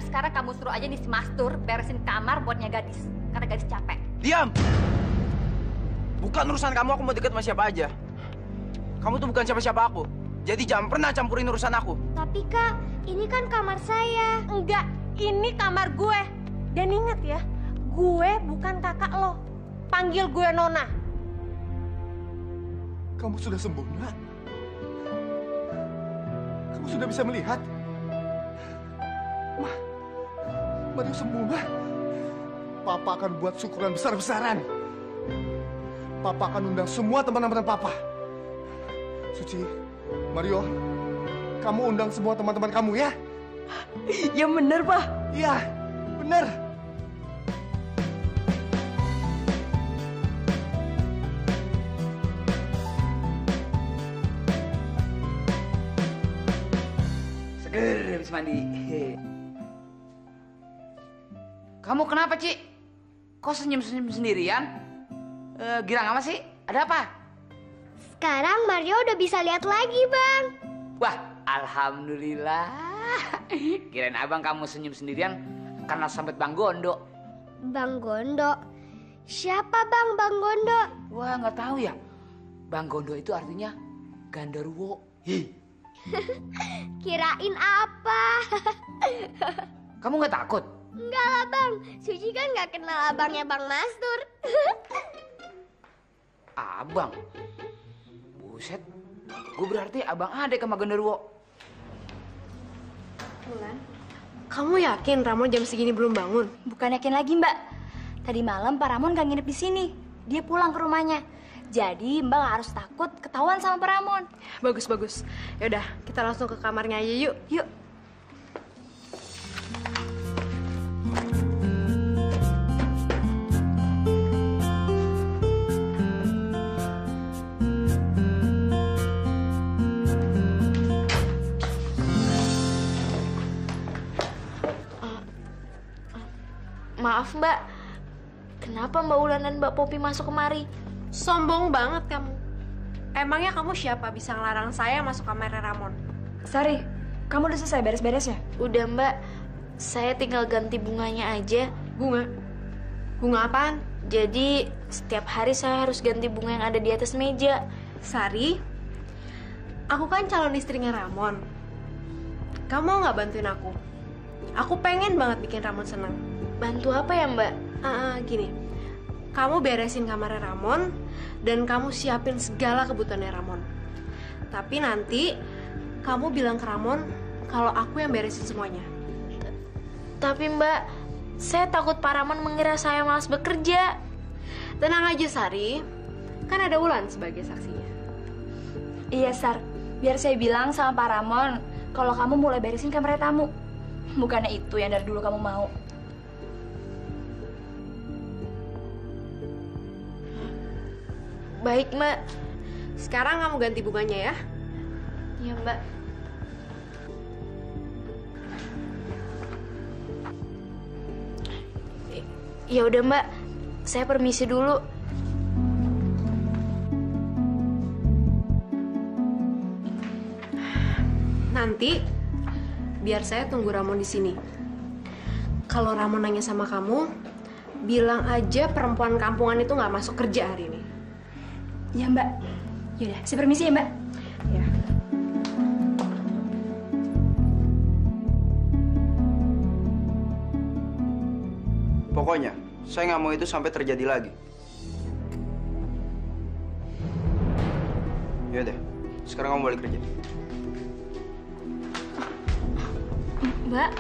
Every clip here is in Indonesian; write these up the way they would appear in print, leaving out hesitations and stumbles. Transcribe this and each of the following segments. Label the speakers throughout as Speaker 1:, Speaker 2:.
Speaker 1: sekarang kamu suruh aja nih si Mastur beresin kamar buatnya gadis. Karena gadis capek.
Speaker 2: Diam! Bukan urusan kamu aku mau deket sama siapa aja. Kamu tuh bukan siapa-siapa aku. Jadi jangan pernah campurin urusan aku.
Speaker 3: Tapi Kak, ini kan kamar saya.
Speaker 4: Enggak, ini kamar gue. Dan ingat ya, gue bukan kakak lo. Panggil gue Nona.
Speaker 5: Kamu sudah sembuh, Nak? Kamu sudah bisa melihat? Ma, Mario sembuh, Ma. Papa akan buat syukuran besar-besaran. Papa akan undang semua teman-teman Papa. Suci, Mario, kamu undang semua teman-teman kamu ya?
Speaker 4: Ya bener, Pak.
Speaker 5: Iya, bener.
Speaker 6: Seger habis mandi. Kamu kenapa, Ci? Kok senyum-senyum sendirian? Girang apa sih? Ada apa?
Speaker 3: Sekarang Mario udah bisa lihat lagi, Bang.
Speaker 6: Wah, alhamdulillah. Kirain abang kamu senyum sendirian karena sambet Bang Gondo.
Speaker 3: Bang Gondo? Siapa Bang Gondo?
Speaker 6: Wah, nggak tahu ya. Bang Gondo itu artinya Gandarwo.
Speaker 3: Kirain apa?
Speaker 6: Kamu nggak takut?
Speaker 3: Enggak lah, Bang. Suci kan nggak kenal abangnya Bang Mastur.
Speaker 6: Abang? Buset, gue berarti abang adek sama Genderuwo.
Speaker 4: Bulan, kamu yakin Ramon jam segini belum bangun?
Speaker 1: Bukan yakin lagi, Mbak. Tadi malam Pak Ramon gak nginep di sini. Dia pulang ke rumahnya. Jadi Mbak gak harus takut ketahuan sama Pak Ramon.
Speaker 4: Bagus, bagus. Yaudah, kita langsung ke kamarnya aja yuk.
Speaker 1: Yuk.
Speaker 7: Maaf Mbak, kenapa Mbak Ulan dan Mbak Popi masuk kemari?
Speaker 4: Sombong banget kamu. Emangnya kamu siapa bisa ngelarang saya masuk kamarnya Ramon?
Speaker 1: Sari, kamu udah selesai beres-beres ya?
Speaker 7: Udah Mbak, saya tinggal ganti bunganya aja.
Speaker 4: Bunga? Bunga apaan?
Speaker 7: Jadi setiap hari saya harus ganti bunga yang ada di atas meja.
Speaker 4: Sari, aku kan calon istrinya Ramon. Kamu mau nggak bantuin aku? Aku pengen banget bikin Ramon senang.
Speaker 7: Bantu apa ya Mbak?
Speaker 4: Gini, kamu beresin kamarnya Ramon dan kamu siapin segala kebutuhannya Ramon. Tapi nanti kamu bilang ke Ramon kalau aku yang beresin semuanya.
Speaker 7: Tapi Mbak, saya takut Pak Ramon mengira saya malas bekerja.
Speaker 4: Tenang aja Sari, kan ada Ulan sebagai saksinya.
Speaker 1: Iya, Sar. Biar saya bilang sama Pak Ramon kalau kamu mulai beresin kamar tamu. Bukannya itu yang dari dulu kamu mau.
Speaker 4: Baik Mbak, sekarang kamu ganti bunganya ya.
Speaker 7: Iya Mbak. Ya udah Mbak, saya permisi dulu.
Speaker 4: Nanti biar saya tunggu Ramon di sini. Kalau Ramon nanya sama kamu, bilang aja perempuan kampungan itu nggak masuk kerja hari ini.
Speaker 1: Iya, Mbak. Yaudah, saya permisi ya, Mbak.
Speaker 4: Ya.
Speaker 2: Pokoknya, saya nggak mau itu sampai terjadi lagi. Yaudah, sekarang kamu balik kerja.
Speaker 1: Mbak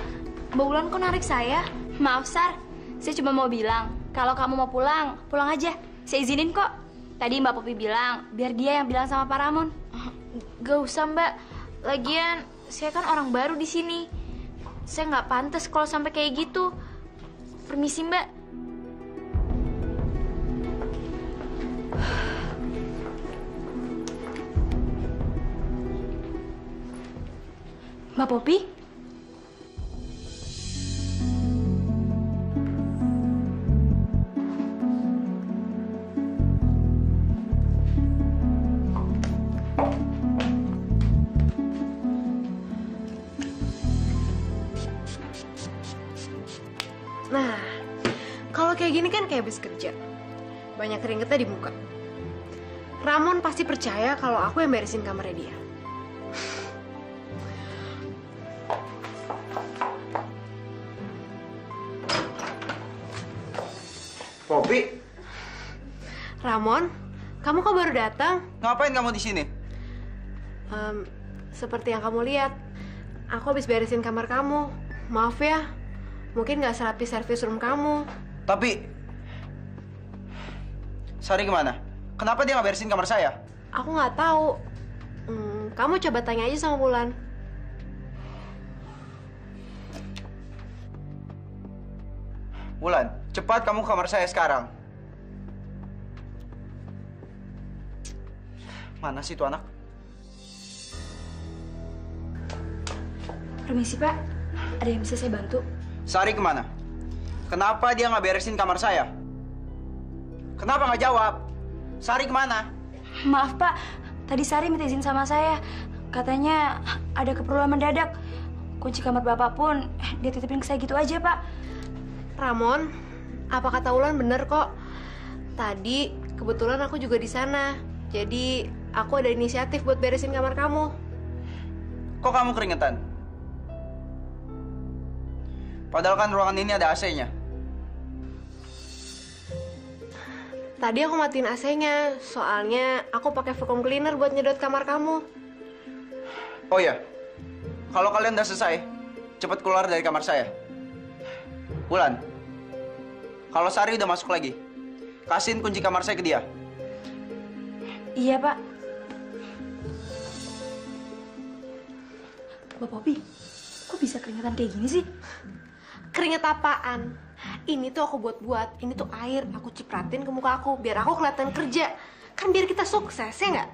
Speaker 1: Ulan kok narik saya? Maaf, Sar. Saya cuma mau bilang, kalau kamu mau pulang, pulang aja. Saya izinin kok. Tadi Mbak Popi bilang, biar dia yang bilang sama Pak Ramon.
Speaker 7: Gak usah Mbak. Lagian, saya kan orang baru di sini. Saya nggak pantas kalau sampai kayak gitu. Permisi Mbak.
Speaker 1: Mbak Popi?
Speaker 4: gini kan kayak habis kerja. Banyak keringetnya di muka. Ramon pasti percaya kalau aku yang beresin kamarnya dia.
Speaker 2: Poppy,
Speaker 4: Ramon, kamu kok baru datang?
Speaker 2: ngapain kamu di sini?
Speaker 4: Seperti yang kamu lihat, aku habis beresin kamar kamu. Maaf ya, mungkin nggak serapi servis room kamu.
Speaker 2: Tapi Sari kemana? Kenapa dia nggak beresin kamar saya?
Speaker 4: Aku nggak tahu. Kamu coba tanya aja sama Wulan.
Speaker 2: Wulan, cepat kamu ke kamar saya sekarang. Mana sih tuh anak?
Speaker 1: Permisi, Pak. Ada yang bisa saya bantu?
Speaker 2: Sari kemana? Kenapa dia nggak beresin kamar saya? Kenapa nggak jawab? Sari kemana?
Speaker 1: Maaf, Pak. Tadi Sari minta izin sama saya. Katanya ada keperluan mendadak. Kunci kamar Bapak pun dia titipin ke saya gitu aja, Pak.
Speaker 4: Ramon, apa kata Wulan bener kok. Tadi kebetulan aku juga di sana. Jadi aku ada inisiatif buat beresin kamar kamu.
Speaker 2: Kok kamu keringetan? Padahal kan ruangan ini ada AC-nya.
Speaker 4: Tadi aku matiin AC-nya, soalnya aku pakai vacuum cleaner buat nyedot kamar kamu.
Speaker 2: Oh ya, kalau kalian udah selesai, cepat keluar dari kamar saya. Wulan, kalau Sari udah masuk lagi, kasihin kunci kamar saya ke dia.
Speaker 1: Iya, Pak. Mbak Poppy, kok bisa keringetan kayak gini sih?
Speaker 4: Keringet apaan? Ini tuh aku buat-buat, ini tuh air aku cipratin ke muka aku biar aku kelihatan kerja. Kan biar kita sukses, ya nggak?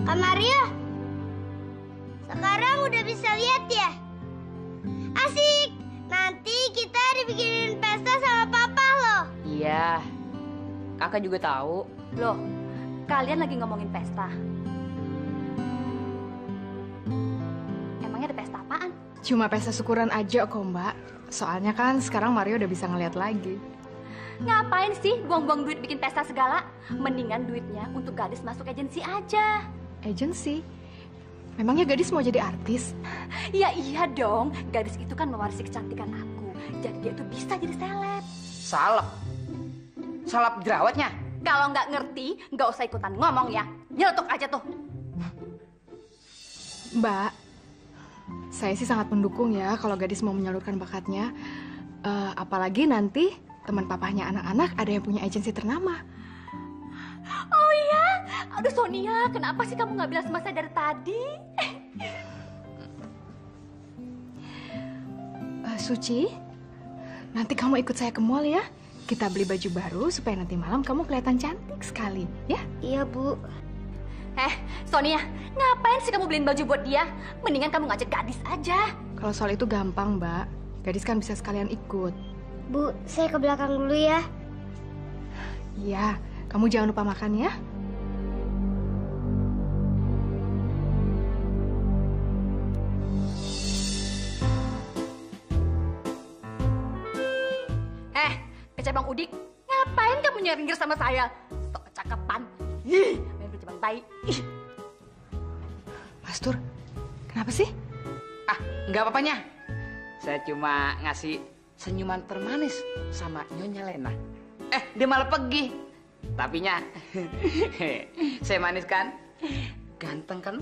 Speaker 3: Kak Mario, sekarang udah bisa lihat ya? Asik! Nanti kita dibikinin pesta sama papa loh.
Speaker 8: Iya, kakak juga tahu.
Speaker 1: Loh, kalian lagi ngomongin pesta. Emangnya ada pesta apaan?
Speaker 9: Cuma pesta syukuran aja kok, Mbak. Soalnya kan sekarang Mario udah bisa ngeliat lagi.
Speaker 1: Ngapain sih buang-buang duit bikin pesta segala? Mendingan duitnya untuk gadis masuk agensi aja.
Speaker 9: Agency? Memangnya gadis mau jadi artis?
Speaker 1: Ya iya dong, gadis itu kan mewarisi kecantikan aku. Jadi dia itu bisa jadi seleb.
Speaker 6: Salep. Salep jerawatnya.
Speaker 1: Kalau nggak ngerti, nggak usah ikutan ngomong ya. Nyelotok aja tuh.
Speaker 9: Mbak, saya sih sangat mendukung ya kalau gadis mau menyalurkan bakatnya. Apalagi nanti teman papahnya anak-anak ada yang punya agensi ternama.
Speaker 1: Oh iya? Aduh Sonia, kenapa sih kamu nggak bilang sama saya dari tadi?
Speaker 9: Suci, nanti kamu ikut saya ke mall ya. Kita beli baju baru supaya nanti malam kamu kelihatan cantik sekali, ya?
Speaker 3: Iya, Bu.
Speaker 1: Sonia, ngapain sih kamu beliin baju buat dia? Mendingan kamu ngajak gadis aja.
Speaker 9: Kalau soal itu gampang, Mbak. Gadis kan bisa sekalian ikut.
Speaker 3: Bu, saya ke belakang dulu ya.
Speaker 9: Iya, kamu jangan lupa makan ya.
Speaker 1: Kecabang Udik, ngapain kamu nyeringgir sama saya? Sok kecakepan. Ih, main kecabang tai. Ih.
Speaker 9: Mas Tur, kenapa sih?
Speaker 6: Nggak apa-apanya. Saya cuma ngasih senyuman termanis sama Nyonya Lena. Dia malah pergi. Tapinya, saya manis kan? Ganteng kan?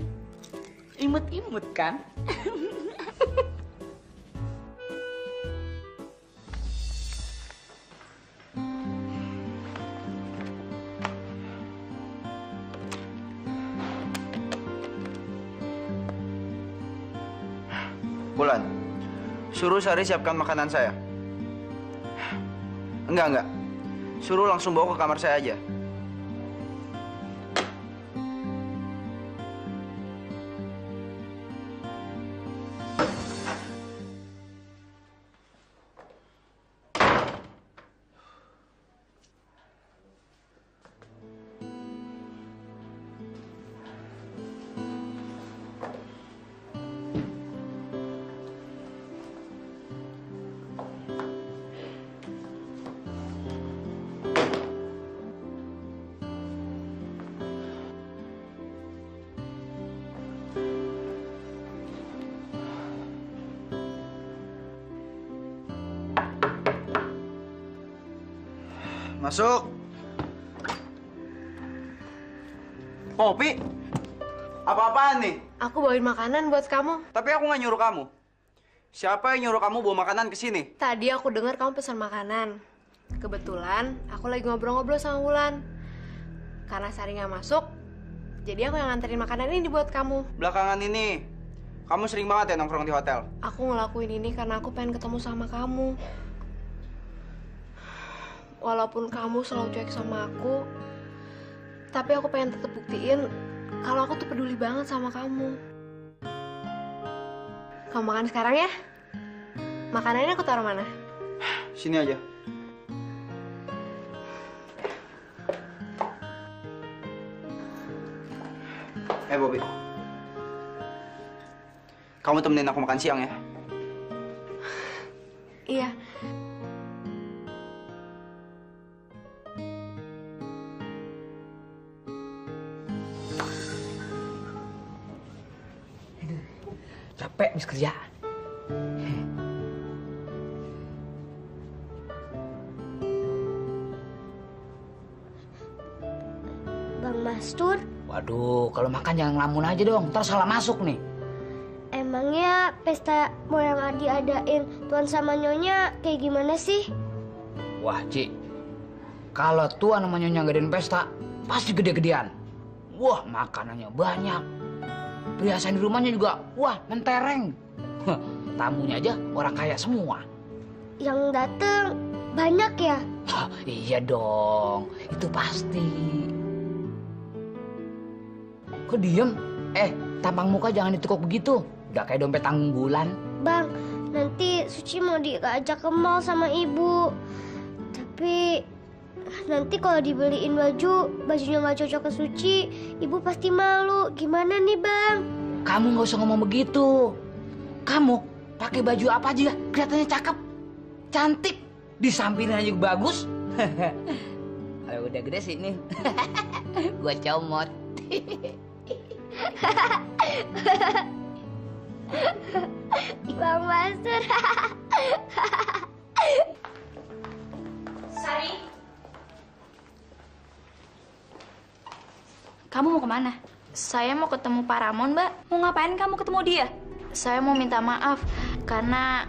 Speaker 6: Imut-imut kan?
Speaker 2: Wulan, suruh Sari siapkan makanan saya. Enggak. Suruh langsung bawa ke kamar saya aja. Masuk. Popi, apa-apaan nih?
Speaker 4: Aku bawain makanan buat kamu.
Speaker 2: Tapi aku nggak nyuruh kamu. Siapa yang nyuruh kamu bawa makanan ke sini?
Speaker 4: Tadi aku dengar kamu pesan makanan. Kebetulan aku lagi ngobrol-ngobrol sama Wulan. Karena Sari nggak masuk, jadi aku yang nganterin makanan ini buat kamu.
Speaker 2: Belakangan ini, kamu sering banget ya nongkrong di hotel?
Speaker 4: Aku ngelakuin ini karena aku pengen ketemu sama kamu. Walaupun kamu selalu cuek sama aku, tapi aku pengen tetap buktiin kalau aku tuh peduli banget sama kamu. Kamu makan sekarang ya? Makanannya aku taruh mana?
Speaker 2: Sini aja. Bobby. Kamu temenin aku makan siang ya?
Speaker 4: Iya.
Speaker 6: Capek habis kerja.
Speaker 3: Bang Mastur,
Speaker 6: Waduh, kalau makan jangan ngelamun aja dong, ntar salah masuk nih.
Speaker 3: emangnya pesta mau yang diadain Tuan sama Nyonya kayak gimana sih?
Speaker 6: Wah, Ci, kalau Tuan sama Nyonya ngadain pesta, pasti gede-gedean. Wah, makanannya banyak. Perhiasan di rumahnya juga, wah, mentereng. Tamunya aja orang kaya semua.
Speaker 3: Yang dateng banyak ya?
Speaker 6: Hah, iya dong, itu pasti. Kok diem? Tampang muka jangan ditekuk begitu. Udah kayak dompet tanggung bulan.
Speaker 3: Bang, nanti Suci mau diajak ke mall sama ibu. Tapi nanti kalau dibeliin bajunya nggak cocok ke Suci, ibu pasti malu. Gimana nih, Bang?
Speaker 6: Kamu nggak usah ngomong begitu. Kamu pakai baju apa aja kelihatannya cakep, cantik, disampingin aja bagus. Kalau udah gede sih nih, gua comot.
Speaker 3: Bang Mastur.
Speaker 1: Sari. Kamu mau kemana?
Speaker 7: Saya mau ketemu Pak Ramon, Mbak.
Speaker 1: Mau ngapain kamu ketemu dia?
Speaker 7: Saya mau minta maaf karena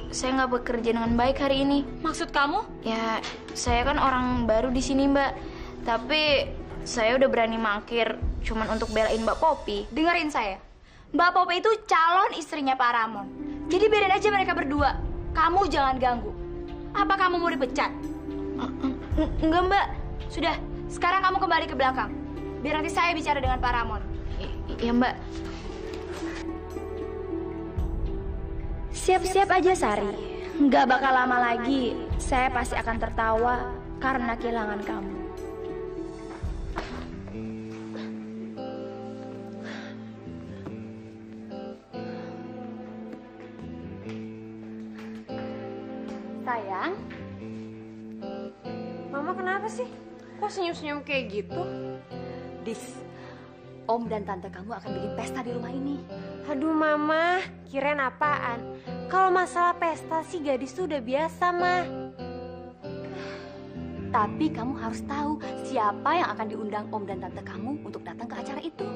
Speaker 7: saya nggak bekerja dengan baik hari ini.
Speaker 1: Maksud kamu?
Speaker 7: Ya, saya kan orang baru di sini, Mbak. Tapi saya udah berani mangkir cuman untuk belain Mbak Popi.
Speaker 1: Dengerin saya. Mbak Popi itu calon istrinya Pak Ramon. Jadi biarin aja mereka berdua. Kamu jangan ganggu. Apa kamu mau dipecat?
Speaker 7: Enggak, Mbak.
Speaker 1: Sudah, sekarang kamu kembali ke belakang. Biar nanti saya bicara dengan Pak Ramon.
Speaker 7: Iya, Mbak.
Speaker 1: Siap-siap aja, Sari. Nggak bakal lama lagi, saya pasti akan tertawa karena kehilangan kamu. Sayang,
Speaker 4: Mama kenapa sih? Kok senyum-senyum kayak gitu?
Speaker 1: Dis, Om dan Tante kamu akan bikin pesta di rumah ini.
Speaker 4: Aduh Mama, kirain apaan? Kalau masalah pesta sih gadis tuh udah biasa, Mah.
Speaker 1: Tapi kamu harus tahu siapa yang akan diundang Om dan Tante kamu untuk datang ke acara itu.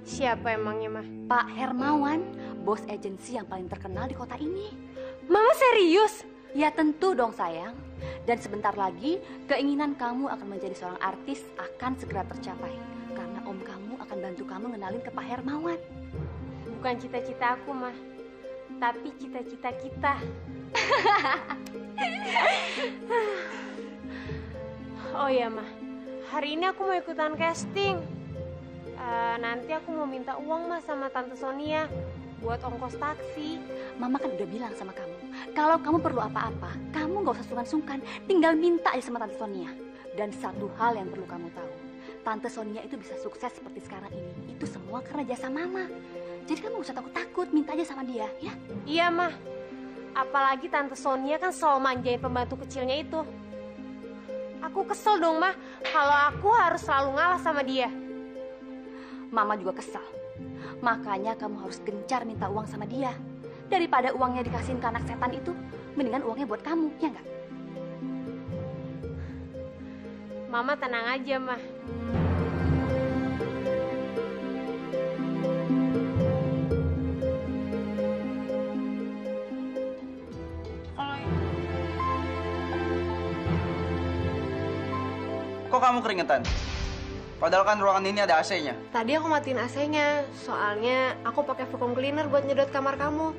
Speaker 4: Siapa emangnya, Mah?
Speaker 1: Pak Hermawan, bos agensi yang paling terkenal di kota ini.
Speaker 4: Mama serius?
Speaker 1: Ya tentu dong sayang. Dan sebentar lagi keinginan kamu akan menjadi seorang artis akan segera tercapai. Karena Om kamu akan bantu kamu ngenalin ke Pak Hermawan.
Speaker 4: Bukan cita-cita aku, Mah. Tapi cita-cita kita. Oh iya, Mah. Hari ini aku mau ikutan casting. Nanti aku mau minta uang, Mah, sama Tante Sonia buat ongkos taksi.
Speaker 1: Mama kan udah bilang sama kamu, kalau kamu perlu apa-apa, kamu gak usah sungkan-sungkan, tinggal minta aja sama Tante Sonia. Dan satu hal yang perlu kamu tahu, Tante Sonia itu bisa sukses seperti sekarang ini, itu semua karena jasa Mama. Jadi kamu gak usah takut-takut, minta aja sama dia, ya?
Speaker 4: Iya, Mah. Apalagi Tante Sonia kan selalu manjain pembantu kecilnya itu. Aku kesel dong, Mah, kalau aku harus selalu ngalah sama dia.
Speaker 1: Mama juga kesal. Makanya kamu harus gencar minta uang sama dia. Daripada uangnya dikasihin ke anak setan itu, mendingan uangnya buat kamu, ya nggak?
Speaker 4: Mama tenang aja, Mah.
Speaker 2: Kok kamu keringetan? Padahal kan ruangan ini ada AC-nya.
Speaker 4: Tadi aku matiin AC-nya, soalnya aku pakai vacuum cleaner buat nyedot kamar kamu.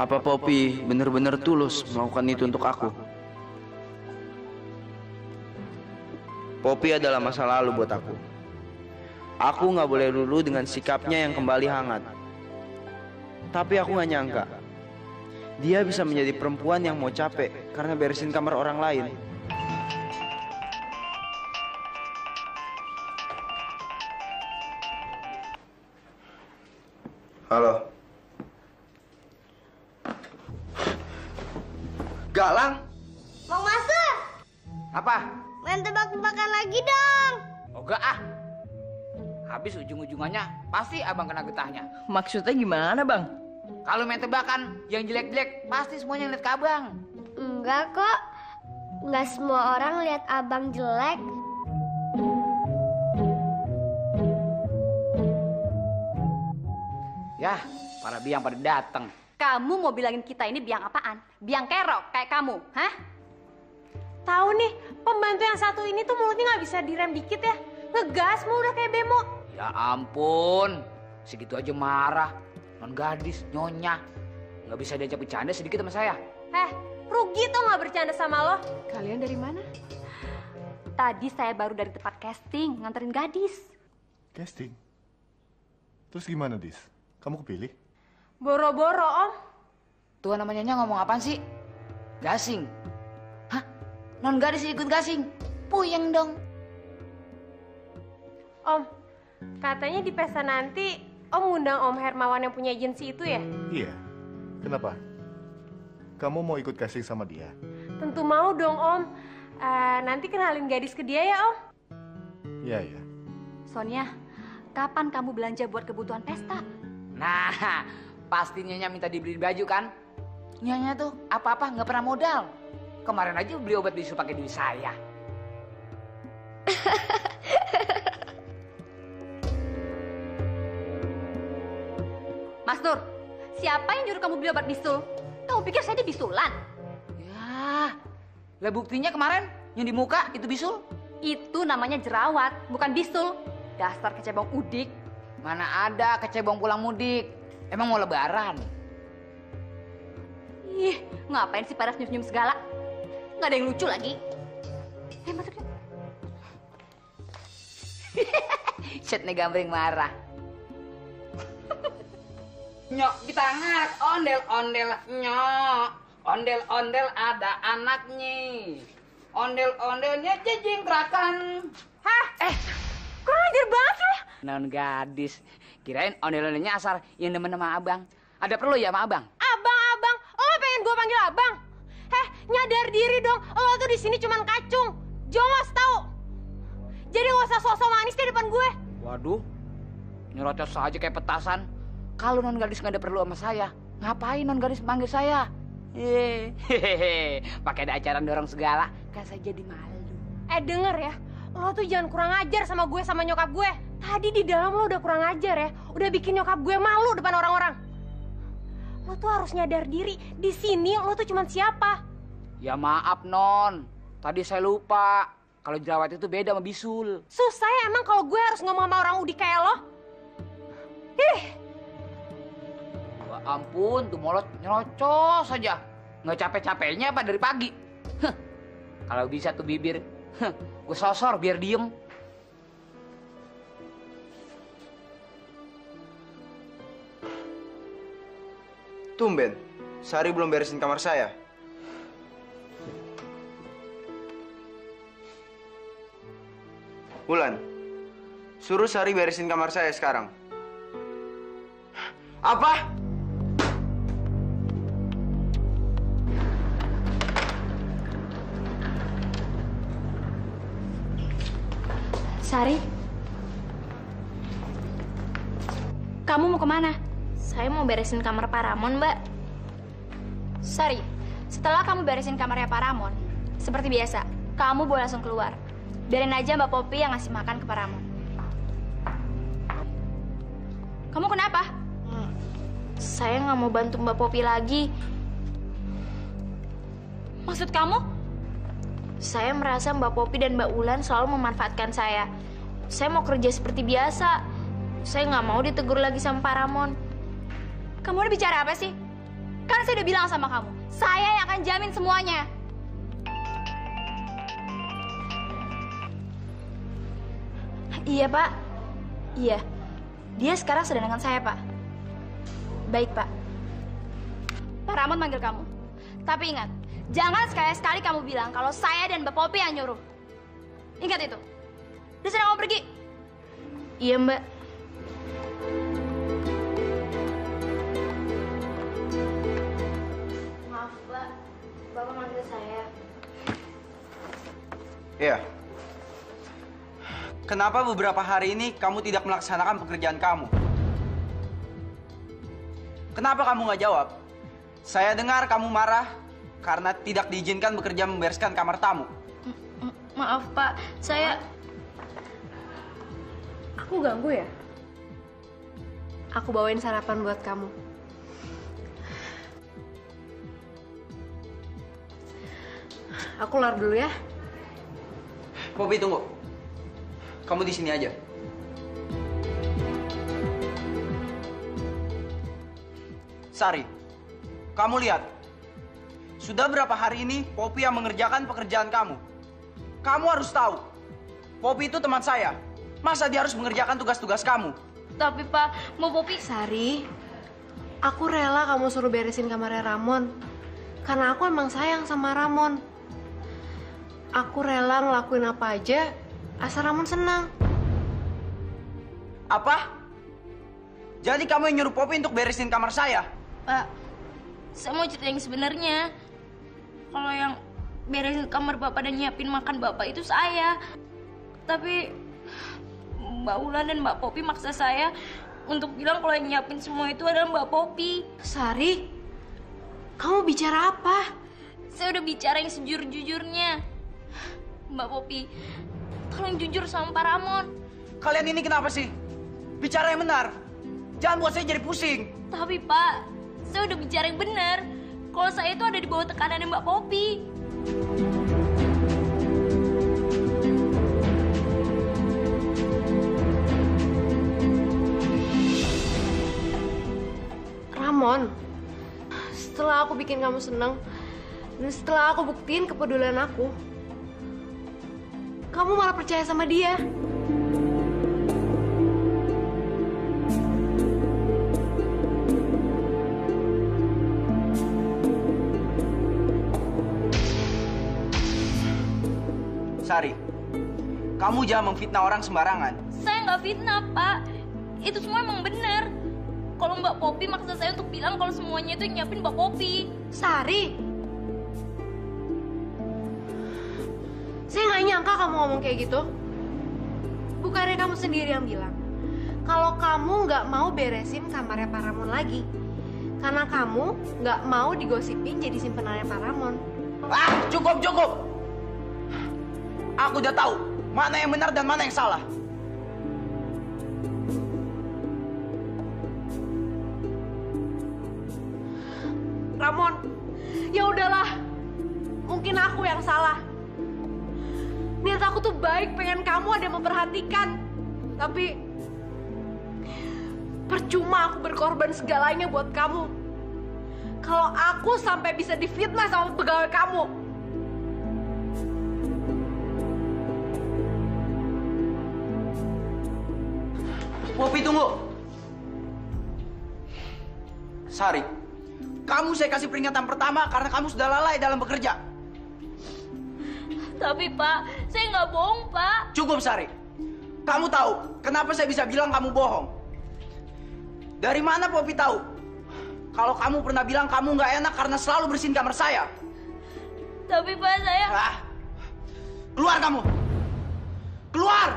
Speaker 2: Apa Poppy bener-bener tulus melakukan itu untuk aku? Poppy adalah masa lalu buat aku. Aku nggak boleh lulu dengan sikapnya yang kembali hangat. Tapi aku nggak nyangka dia bisa menjadi perempuan yang mau capek karena beresin kamar orang lain. Halo. Galang?
Speaker 3: Mau masuk?
Speaker 6: Apa?
Speaker 3: Main tebak-tebakan lagi dong.
Speaker 6: Oga ah. Habis ujung-ujungannya pasti abang kena getahnya.
Speaker 8: Maksudnya gimana, Bang?
Speaker 6: Kalau main tebakan yang jelek-jelek pasti semuanya ngeliat ke abang.
Speaker 3: Enggak kok. Enggak semua orang lihat abang jelek.
Speaker 6: Yah, para biang pada datang.
Speaker 1: Kamu mau bilangin kita ini biang apaan? Biang kerok kayak kamu, hah?
Speaker 4: Tahu nih, pembantu yang satu ini tuh mulutnya nggak bisa direm dikit ya. Ngegas mulu udah kayak bemo.
Speaker 6: Ya ampun, segitu aja marah. Non gadis, nyonya. Nggak bisa diajak bercanda sedikit sama saya.
Speaker 4: Rugi tuh nggak bercanda sama lo.
Speaker 9: Kalian dari mana?
Speaker 1: Tadi saya baru dari tempat casting, nganterin gadis.
Speaker 5: Casting? Terus gimana, Dis? Kamu kepilih?
Speaker 4: Boro-boro, Om.
Speaker 6: Tuh namanya ngomong apaan sih? Gasing. Hah? Non gadis ikut gasing? Puyeng dong.
Speaker 4: Om, katanya di pesta nanti Om undang Om Hermawan yang punya agensi itu ya?
Speaker 5: Iya. Kenapa? Kamu mau ikut casting sama dia?
Speaker 4: Tentu mau dong, Om. Nanti kenalin gadis ke dia ya, Om?
Speaker 5: Iya, iya.
Speaker 1: Sonia, kapan kamu belanja buat kebutuhan pesta?
Speaker 6: Nah, pasti Nyonya minta dibeli baju kan? Nyonya tuh apa-apa nggak pernah modal. Kemarin aja beli obat bisu pakai duit saya.
Speaker 1: Mas Nur, siapa yang nyuruh kamu beli obat bisul? Kamu pikir saya di bisulan?
Speaker 6: Ya, lah buktinya kemarin yang di muka itu bisul.
Speaker 1: Itu namanya jerawat, bukan bisul. Dasar kecebong udik.
Speaker 6: Mana ada kecebong pulang mudik. Emang mau lebaran?
Speaker 1: Ih, ngapain sih pada senyum-senyum segala? Nggak ada yang lucu lagi. Masuk yuk.
Speaker 6: Set nih gambring marah. Nyok, kita ngarek ondel-ondel. Nyok, ondel-ondel ada anaknya. Ondel-ondelnya jejingkrakan.
Speaker 4: Hah? Kurang ajar banget sih lo.
Speaker 6: Non gadis, kirain ondel-ondelnya asar yang demen sama abang. Ada perlu ya sama abang?
Speaker 4: Abang, lo pengen gue panggil abang? Nyadar diri dong, lo tuh di sini cuman kacung. Jongos tau. Jadi gak usah sok-sok manis di depan gue.
Speaker 6: Waduh, nyerocos saja kayak petasan. Kalau non gadis nggak ada perlu sama saya, ngapain non gadis manggil saya? Hehehe, pakai ada acara dorong segala, kan saya jadi malu.
Speaker 4: Denger ya, lo tuh jangan kurang ajar sama gue sama nyokap gue. Tadi di dalam lo udah kurang ajar ya, udah bikin nyokap gue malu depan orang-orang. Lo tuh harus nyadar diri, di sini lo tuh cuman siapa?
Speaker 6: Ya maaf non, tadi saya lupa. Kalau jerawat itu beda sama bisul.
Speaker 4: Susah ya emang kalau gue harus ngomong sama orang udik kayak lo?
Speaker 6: Ya ampun, tuh molot nyerocos saja. Nggak capek-capeknya apa dari pagi. Kalau bisa tuh bibir, gue sosor biar diem.
Speaker 2: Tumben, Sari belum beresin kamar saya. Wulan, suruh Sari beresin kamar saya sekarang. Apa?
Speaker 1: Sari, kamu mau kemana?
Speaker 7: Saya mau beresin kamar Pak Ramon, Mbak.
Speaker 1: Sari, setelah kamu beresin kamarnya Pak Ramon, seperti biasa, kamu boleh langsung keluar. Biarin aja Mbak Poppy yang ngasih makan ke Pak Ramon. Kamu kenapa?
Speaker 7: Saya nggak mau bantu Mbak Poppy lagi.
Speaker 1: Maksud kamu?
Speaker 7: Saya merasa Mbak Poppy dan Mbak Ulan selalu memanfaatkan saya. Saya mau kerja seperti biasa. Saya nggak mau ditegur lagi sama Pak Ramon.
Speaker 1: Kamu udah bicara apa sih? Kan saya udah bilang sama kamu, saya yang akan jamin semuanya. Iya, Pak. Iya. Dia sekarang sedang dengan saya, Pak. Baik, Pak. Pak Ramon manggil kamu. Tapi ingat, jangan sekali-sekali kamu bilang kalau saya dan Mbak Poppy yang nyuruh. Ingat itu. Udah sana kamu pergi.
Speaker 7: Iya, Mbak.
Speaker 1: Maaf, Pak. Bapak manggil saya.
Speaker 2: Iya. Kenapa beberapa hari ini kamu tidak melaksanakan pekerjaan kamu? Kenapa kamu nggak jawab? Saya dengar kamu marah karena tidak diizinkan bekerja membereskan kamar tamu.
Speaker 7: Maaf, Pak.
Speaker 4: Aku ganggu ya? Aku bawain sarapan buat kamu. Aku keluar dulu ya.
Speaker 2: Poppy, tunggu. Kamu di sini aja. Sari, kamu lihat. Sudah berapa hari ini Poppy yang mengerjakan pekerjaan kamu. Kamu harus tahu, Poppy itu teman saya. Masa dia harus mengerjakan tugas-tugas kamu?
Speaker 7: Tapi, Pak, mau Poppy...
Speaker 4: Sari, aku rela kamu suruh beresin kamarnya Ramon. Karena aku emang sayang sama Ramon. Aku rela ngelakuin apa aja, asal Ramon senang.
Speaker 2: Apa? Jadi kamu yang nyuruh Poppy untuk beresin kamar saya?
Speaker 7: Pak, saya mau cerita yang sebenarnya. Kalau yang beresin kamar Bapak dan nyiapin makan Bapak itu saya. Tapi Mbak Ulan dan Mbak Poppy maksa saya untuk bilang kalau yang nyiapin semua itu adalah Mbak Poppy.
Speaker 4: Sari, kamu bicara apa?
Speaker 7: Saya udah bicara yang sejujur-jujurnya. Mbak Poppy, tolong jujur sama Pak Ramon.
Speaker 2: Kalian ini kenapa sih? Bicara yang benar. Jangan buat saya jadi pusing.
Speaker 7: Tapi, Pak, saya udah bicara yang benar. Kalau saya itu ada di bawah tekanan Mbak Poppy.
Speaker 4: Ramon, setelah aku bikin kamu senang, dan setelah aku buktiin kepedulian aku, kamu malah percaya sama dia.
Speaker 2: Sari, kamu jangan memfitnah orang sembarangan.
Speaker 7: Saya nggak fitnah, Pak. Itu semua emang benar. Kalau Mbak Poppy maksa saya untuk bilang kalau semuanya itu nyiapin Mbak Poppy.
Speaker 4: Sari, saya nggak nyangka kamu ngomong kayak gitu. Bukannya kamu sendiri yang bilang kalau kamu nggak mau beresin kamarnya Pak Ramon lagi karena kamu nggak mau digosipin jadi simpenannya Pak Ramon.
Speaker 2: Ah, cukup, cukup. Aku udah tahu mana yang benar dan mana yang salah.
Speaker 4: Ramon, ya udahlah. Mungkin aku yang salah. Niat aku tuh baik, pengen kamu ada yang memperhatikan. Tapi percuma aku berkorban segalanya buat kamu. Kalau aku sampai bisa difitnah sama pegawai kamu.
Speaker 2: Poppy, tunggu. Sari, kamu saya kasih peringatan pertama karena kamu sudah lalai dalam bekerja.
Speaker 7: Tapi, Pak, saya nggak bohong, Pak.
Speaker 2: Cukup, Sari. Kamu tahu kenapa saya bisa bilang kamu bohong? Dari mana Poppy tahu kalau kamu pernah bilang kamu nggak enak karena selalu bersihin kamar saya?
Speaker 7: Tapi, Pak, saya...
Speaker 2: Ah, keluar kamu! Keluar!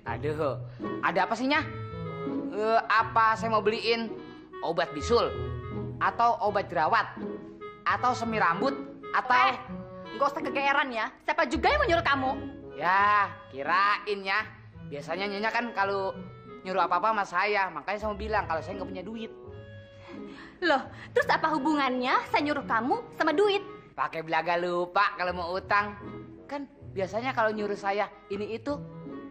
Speaker 6: Aduh, ada apa sih, Nya? Apa saya mau beliin obat bisul? Atau obat jerawat? Atau semir rambut? Atau...
Speaker 1: Nggak usah kegeeran ya. Siapa juga yang mau nyuruh kamu?
Speaker 6: Ya, kirain ya. Biasanya Nyonya kan kalau nyuruh apa-apa sama saya. Makanya saya mau bilang kalau saya nggak punya duit.
Speaker 1: Loh, terus apa hubungannya saya nyuruh kamu sama duit?
Speaker 6: Pakai belaga lupa kalau mau utang. Kan biasanya kalau nyuruh saya ini itu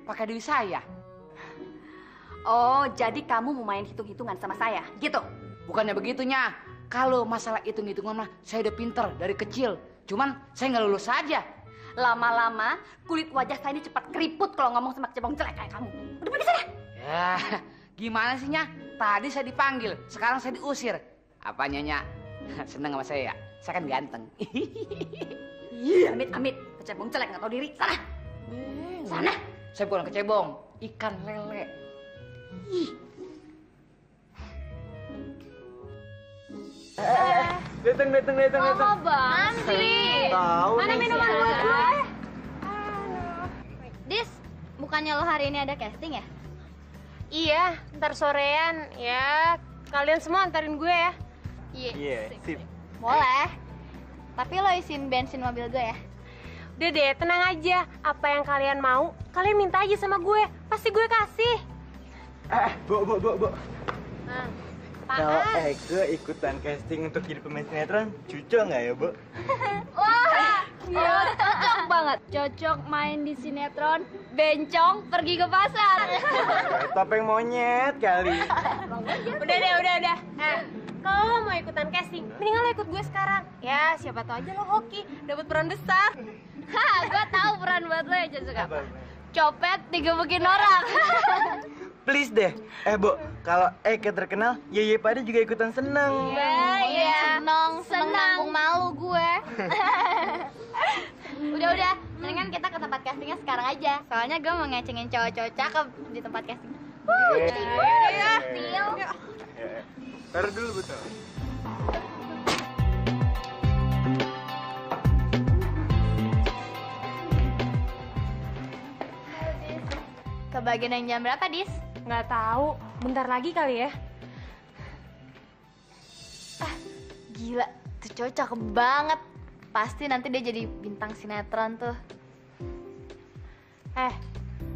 Speaker 6: pakai duit saya.
Speaker 1: Oh, jadi kamu mau main hitung-hitungan sama saya, gitu?
Speaker 6: Bukannya begitunya. Kalau masalah hitung-hitungan mah saya udah pinter dari kecil. Cuman saya nggak lulus saja.
Speaker 1: Lama-lama kulit wajah saya ini cepat keriput kalau ngomong sama kecebong jelek kayak kamu. Udah pergi sana.
Speaker 6: Ya, gimana sih, Nya? Tadi saya dipanggil, sekarang saya diusir. Apanya, Nya? Seneng sama saya ya? Saya kan ganteng.
Speaker 1: Iya, amit-amit. Kecebong jelek nggak tahu diri. Sana. Sana.
Speaker 6: Saya bukan kecebong, ikan lele.
Speaker 2: Datang.
Speaker 1: Lama banget sih.
Speaker 2: Tahu
Speaker 1: Mana
Speaker 2: nih.
Speaker 1: minuman gue?
Speaker 3: Dis, bukannya lo hari ini ada casting ya?
Speaker 4: Iya, ntar sorean ya. Kalian semua antarin gue ya.
Speaker 2: Iya, sip.
Speaker 3: Boleh. Tapi lo isiin bensin mobil gue ya.
Speaker 4: Udah deh, tenang aja. Apa yang kalian mau, kalian minta aja sama gue. Pasti gue kasih.
Speaker 2: Bu. Kalau
Speaker 4: Apaan?
Speaker 2: Eke ikutan casting untuk jadi pemain sinetron, cocok nggak ya, Bu?
Speaker 1: Wah, iya cocok banget. Cocok main di sinetron, bencong pergi ke pasar.
Speaker 2: Topeng monyet kali.
Speaker 4: Udah deh. Kalau lo mau ikutan casting, mendingan lo ikut gue sekarang. Ya, siapa tahu aja lo hoki, dapat peran besar.
Speaker 1: Hah, gue tahu peran buat lo yang cocok apa? Copet digebukin orang.
Speaker 2: Please deh. Bu, kalau Eke terkenal, Yeye pada juga ikutan seneng.
Speaker 3: Iya. Seneng nanggung malu gue. Udah, mendingan kita ke tempat castingnya sekarang aja. Soalnya gue mau ngecengin cowok-cowok cakep di tempat casting. Jadi gue ya, deal.
Speaker 2: Taruh dulu, betul.
Speaker 3: Kebagian yang jam berapa, Dis?
Speaker 4: Nggak tahu, bentar lagi kali ya.
Speaker 3: Gila, tuh cowok cakep banget. Pasti nanti dia jadi bintang sinetron tuh.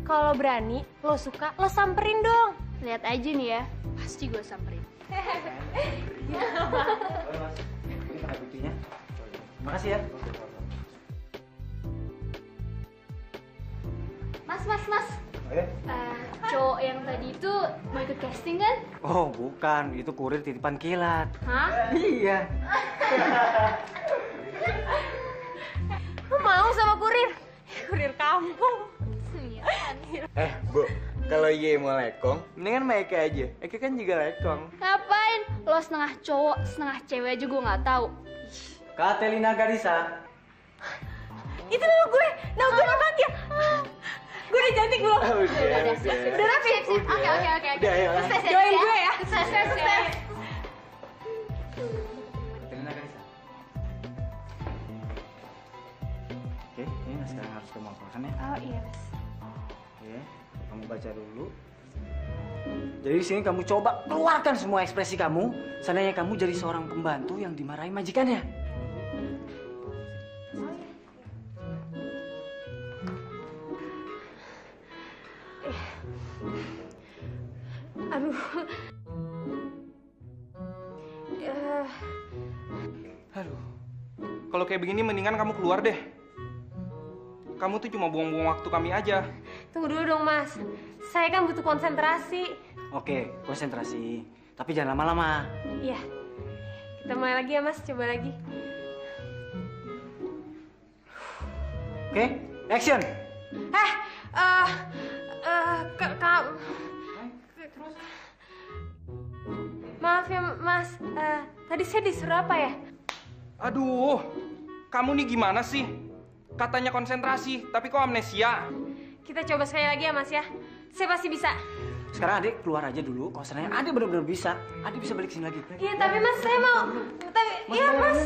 Speaker 4: Kalau berani, lo suka, lo samperin dong.
Speaker 3: Lihat aja nih ya.
Speaker 1: Pasti gue samperin.
Speaker 2: Ini buktinya. Makasih ya.
Speaker 3: Mas. Cowok yang tadi itu mau ikut casting kan?
Speaker 2: Oh, bukan. Itu kurir titipan kilat.
Speaker 3: Hah?
Speaker 2: Iya.
Speaker 4: Lo mau sama kurir? Kurir kampung.
Speaker 2: Bu, kalau Ye mau lekong, mendingan sama Eke aja. Eke kan juga lekong.
Speaker 1: Ngapain? Lo setengah cowok, setengah cewek aja gue nggak tahu.
Speaker 2: Katelina Garisa.
Speaker 4: Itu nama gue dipanggil. Gue udah cantik belum?
Speaker 2: Udah
Speaker 4: rapi?
Speaker 3: Oke.
Speaker 2: Udah, ayo.
Speaker 4: Doain gue ya.
Speaker 3: Sukses.
Speaker 2: Katelina Garisa. Oke, ini sekarang harus kamu hafalkan ya.
Speaker 1: Oh iya, Mas.
Speaker 2: Oke, kamu baca dulu. Jadi di sini kamu coba keluarkan semua ekspresi kamu. Seandainya kamu jadi seorang pembantu yang dimarahi majikannya.
Speaker 4: Aduh.
Speaker 10: Aduh, kalau kayak begini mendingan kamu keluar deh. Kamu tuh cuma buang-buang waktu kami aja.
Speaker 4: Tunggu dulu dong, Mas. Saya kan butuh konsentrasi.
Speaker 2: Oke, konsentrasi. Tapi jangan lama-lama.
Speaker 4: Iya. Kita mulai lagi ya, Mas. Coba lagi.
Speaker 2: Oke, action.
Speaker 4: Maaf ya, Mas. Tadi saya disuruh apa ya?
Speaker 10: Aduh, kamu nih gimana sih? Katanya konsentrasi, tapi kok amnesia?
Speaker 4: Kita coba sekali lagi ya, Mas ya. Saya pasti bisa.
Speaker 2: Sekarang adik keluar aja dulu. Kalau seandainya adik benar-benar bisa, adik bisa balik sini lagi.
Speaker 4: Iya, tapi Mas saya mau. Tapi, iya, Mas.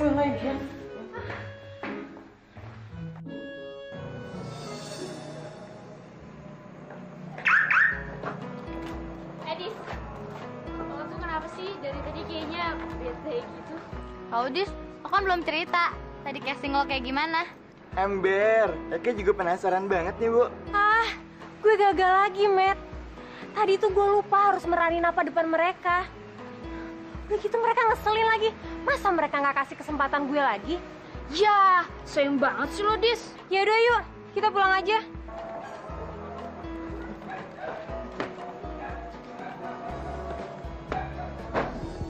Speaker 1: Dis, lo kan belum cerita. Tadi casting lo kayak gimana?
Speaker 11: Ember, Eke juga penasaran banget nih, Bu.
Speaker 4: Gue gagal lagi, Matt. Tadi tuh gue lupa harus meranin apa depan mereka. Udah gitu mereka ngeselin lagi. Masa mereka nggak kasih kesempatan gue lagi?
Speaker 1: Ya, sayang banget sih lo, Dis.
Speaker 4: Ya udah yuk, kita pulang aja.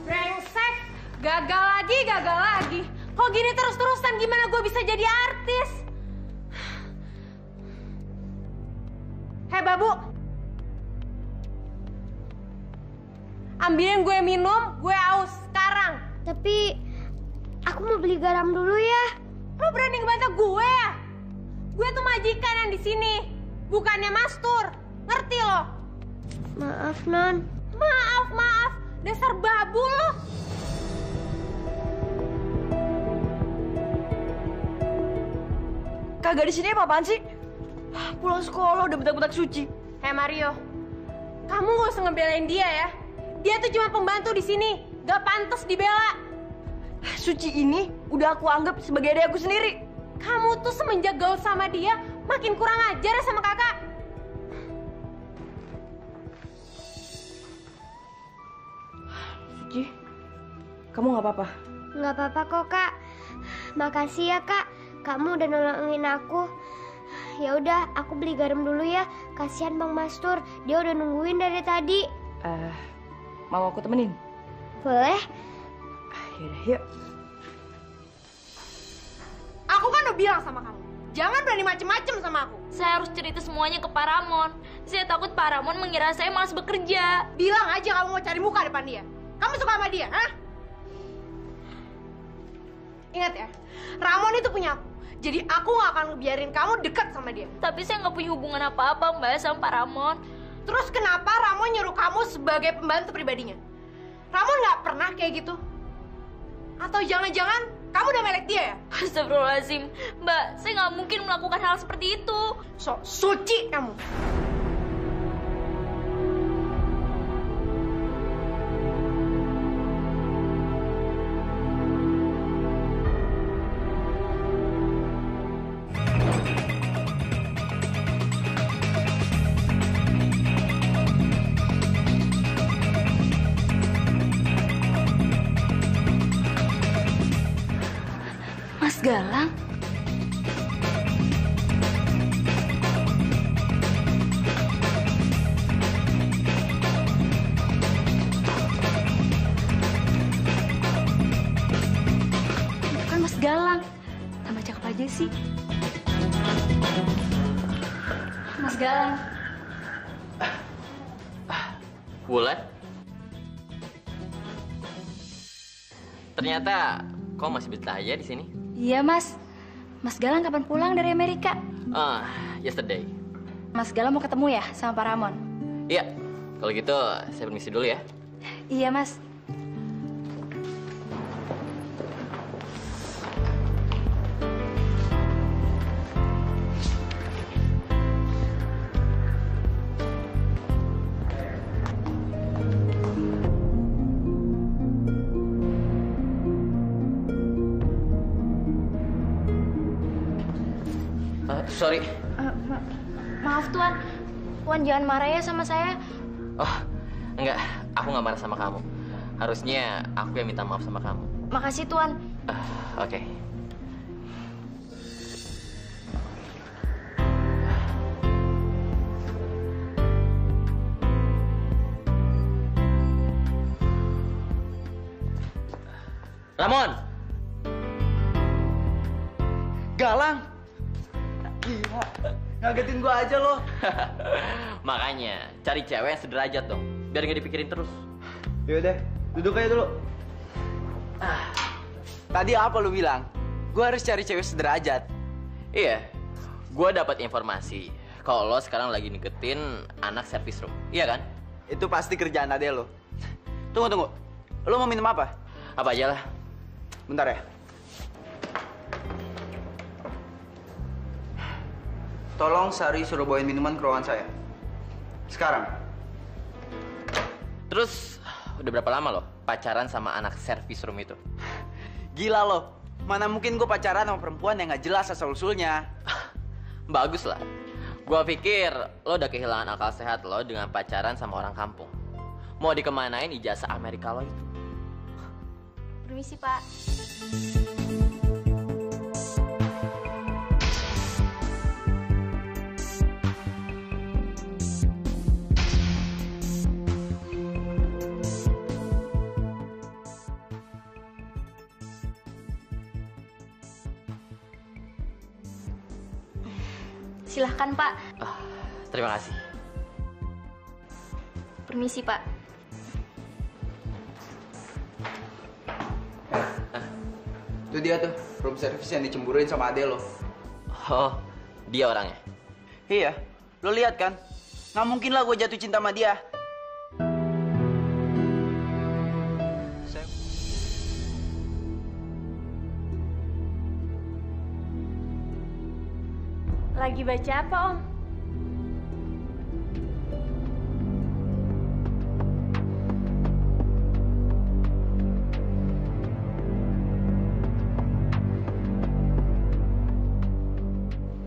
Speaker 4: Brengsek, gagal lagi. Kok gini terus-terusan gimana gue bisa jadi artis? Hei Babu, ambilin gue minum, gue aus sekarang.
Speaker 3: Tapi aku mau beli garam dulu ya.
Speaker 4: Lo berani ngebantah gue ya? Gue tuh majikan yang di sini, bukannya mastur. Ngerti lo?
Speaker 3: Maaf, Non.
Speaker 4: Maaf. Dasar babu lo.
Speaker 8: Kagak di sini apa-apaan sih? Pulang sekolah udah bentak-bentak Suci.
Speaker 4: Hei Mario, kamu gak usah ngebelain dia ya. Dia tuh cuma pembantu di sini, gak pantas dibela.
Speaker 8: Suci ini udah aku anggap sebagai adik aku sendiri.
Speaker 4: Kamu tuh semenjak gaul sama dia, makin kurang ajar ya sama kakak.
Speaker 8: Suci, kamu gak apa-apa?
Speaker 3: Nggak apa-apa kok, Kak. Makasih ya, Kak. Kamu udah nolongin aku. Ya udah, aku beli garam dulu ya. Kasihan Bang Mastur, dia udah nungguin dari tadi.
Speaker 8: Mau aku temenin?
Speaker 3: Boleh?
Speaker 8: Yaudah, yuk.
Speaker 4: Aku kan udah bilang sama kamu, jangan berani macem-macem sama aku.
Speaker 7: Saya harus cerita semuanya ke Pak Ramon. Saya takut Pak Ramon mengira saya malas bekerja.
Speaker 4: Bilang aja kamu mau cari muka depan dia. Kamu suka sama dia, hah? Ingat ya, Ramon itu punya aku. Jadi aku gak akan ngebiarin kamu dekat sama dia.
Speaker 7: Tapi saya nggak punya hubungan apa-apa Mbak sama Pak Ramon.
Speaker 4: Terus kenapa Ramon nyuruh kamu sebagai pembantu pribadinya? Ramon gak pernah kayak gitu? Atau jangan-jangan kamu udah melek dia ya?
Speaker 7: Astagfirullahaladzim, Mbak, saya nggak mungkin melakukan hal seperti itu.
Speaker 4: Sok suci kamu.
Speaker 1: Mas Galang? Bukan Mas Galang. Tambah cakep aja sih. Mas Galang.
Speaker 12: Wulan? Ternyata kau masih betah aja di sini.
Speaker 1: Iya, Mas. Mas Galang kapan pulang dari Amerika?
Speaker 12: Yesterday.
Speaker 1: Mas Galang mau ketemu ya sama Pak Ramon?
Speaker 12: Iya, kalau gitu saya permisi dulu ya.
Speaker 1: Iya, Mas.
Speaker 12: Sorry.
Speaker 1: Maaf, Tuan. Tuan jangan marah ya sama saya.
Speaker 12: Oh, enggak. Aku nggak marah sama kamu. Harusnya aku yang minta maaf sama kamu.
Speaker 1: Makasih, Tuan.
Speaker 12: Oke. Ramon!
Speaker 2: Galang! Gila, ngagetin gua aja lo.
Speaker 12: Makanya, cari cewek yang sederajat dong. Biar nggak dipikirin terus.
Speaker 2: Yaudah, duduk aja dulu. Tadi apa lu bilang? Gua harus cari cewek sederajat.
Speaker 12: Iya, gue dapat informasi kalau lo sekarang lagi deketin anak service room. Iya kan?
Speaker 2: Itu pasti kerjaan adek lo. Tunggu. Lo mau minum apa?
Speaker 12: Apa aja lah.
Speaker 2: Bentar ya. Tolong Sari suruh bawain minuman ke ruangan saya. Sekarang.
Speaker 12: Terus, udah berapa lama lo pacaran sama anak service room itu?
Speaker 2: Gila lo. Mana mungkin gue pacaran sama perempuan yang gak jelas asal-usulnya.
Speaker 12: Bagus lah. Gua pikir lo udah kehilangan akal sehat lo dengan pacaran sama orang kampung. Mau dikemanain ijazah Amerika lo itu?
Speaker 1: Permisi, Pak. Silahkan, Pak.
Speaker 12: Terima kasih.
Speaker 1: Permisi, Pak.
Speaker 2: Itu dia tuh, room service yang dicemburuin sama ade lo.
Speaker 12: Oh, dia orangnya?
Speaker 2: Iya, lo lihat kan? Nggak mungkin lah gue jatuh cinta sama dia.
Speaker 4: Lagi baca apa, Om?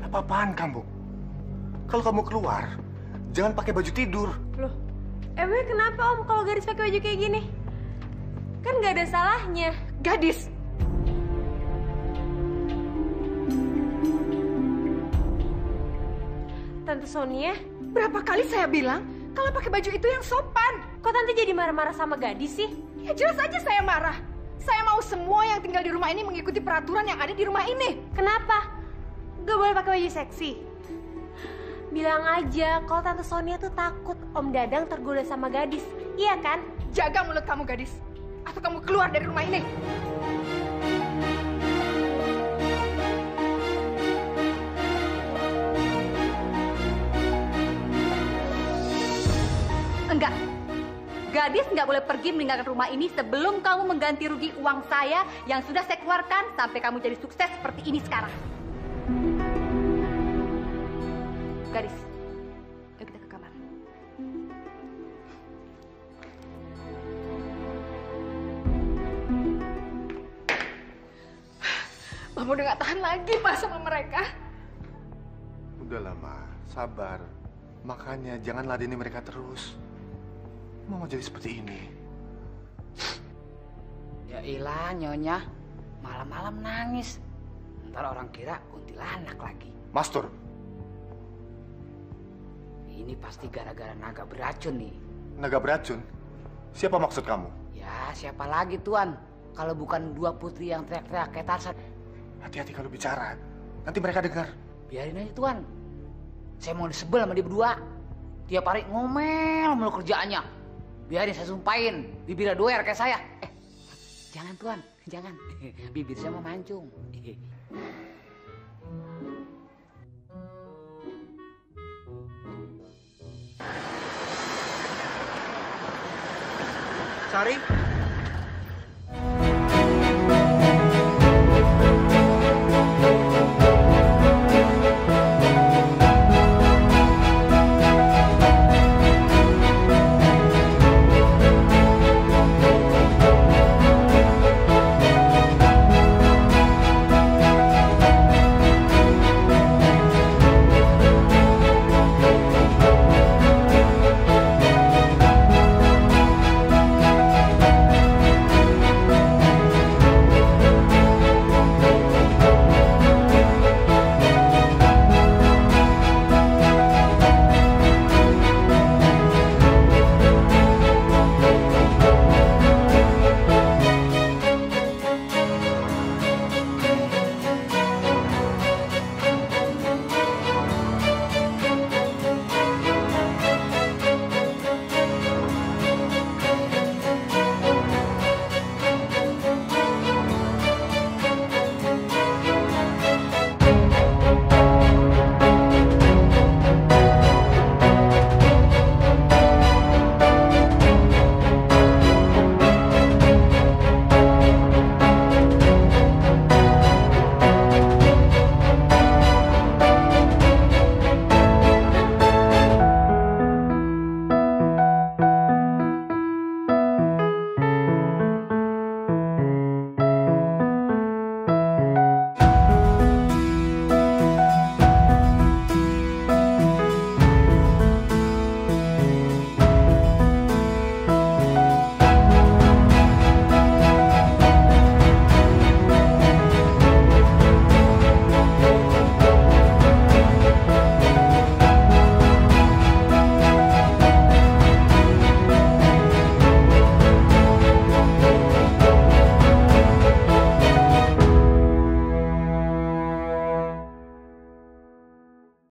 Speaker 5: Apa-apaan kamu? Kalau kamu keluar, jangan pakai baju tidur.
Speaker 4: Loh, emangnya kenapa, Om, kalau Gadis pakai baju kayak gini? Kan nggak ada salahnya.
Speaker 9: Gadis!
Speaker 4: Tante Sonia,
Speaker 9: Berapa kali saya bilang kalau pakai baju itu yang sopan?
Speaker 4: kok Tante jadi marah-marah sama Gadis sih?
Speaker 9: Ya jelas aja saya marah. Saya mau semua yang tinggal di rumah ini mengikuti peraturan yang ada di rumah ini.
Speaker 4: Kenapa? Gak boleh pakai baju seksi? Bilang aja kalau Tante Sonia tuh takut Om Dadang tergoda sama Gadis. Iya kan?
Speaker 9: Jaga mulut kamu, Gadis. Atau kamu keluar dari rumah ini.
Speaker 13: Enggak. Gadis nggak boleh pergi meninggalkan rumah ini sebelum kamu mengganti rugi uang saya yang sudah saya keluarkan sampai kamu jadi sukses seperti ini sekarang. Gadis, yuk kita ke kamar.
Speaker 9: Mama udah gak tahan lagi Pak sama mereka.
Speaker 5: Udahlah, Ma. Sabar. Makanya jangan ladeni mereka terus. Mau jadi seperti ini.
Speaker 6: Ya ilah, Nyonya. Malam-malam nangis. Ntar orang kira kuntilanak lagi.
Speaker 5: Master.
Speaker 6: Ini pasti gara-gara naga beracun nih.
Speaker 5: Naga beracun? Siapa maksud kamu?
Speaker 6: Ya, siapa lagi, Tuan? Kalau bukan dua putri yang teriak-teriak kayak Tarzan.
Speaker 5: Hati-hati kalau bicara. Nanti mereka dengar.
Speaker 6: Biarin aja, Tuan. Saya mau disebel sama dia berdua. Tiap hari ngomel mulu kerjaannya. Biarin saya sumpahin. Bibirnya doer kayak saya. Jangan, Tuan. Jangan. Bibir saya mau mancung.
Speaker 2: Sari,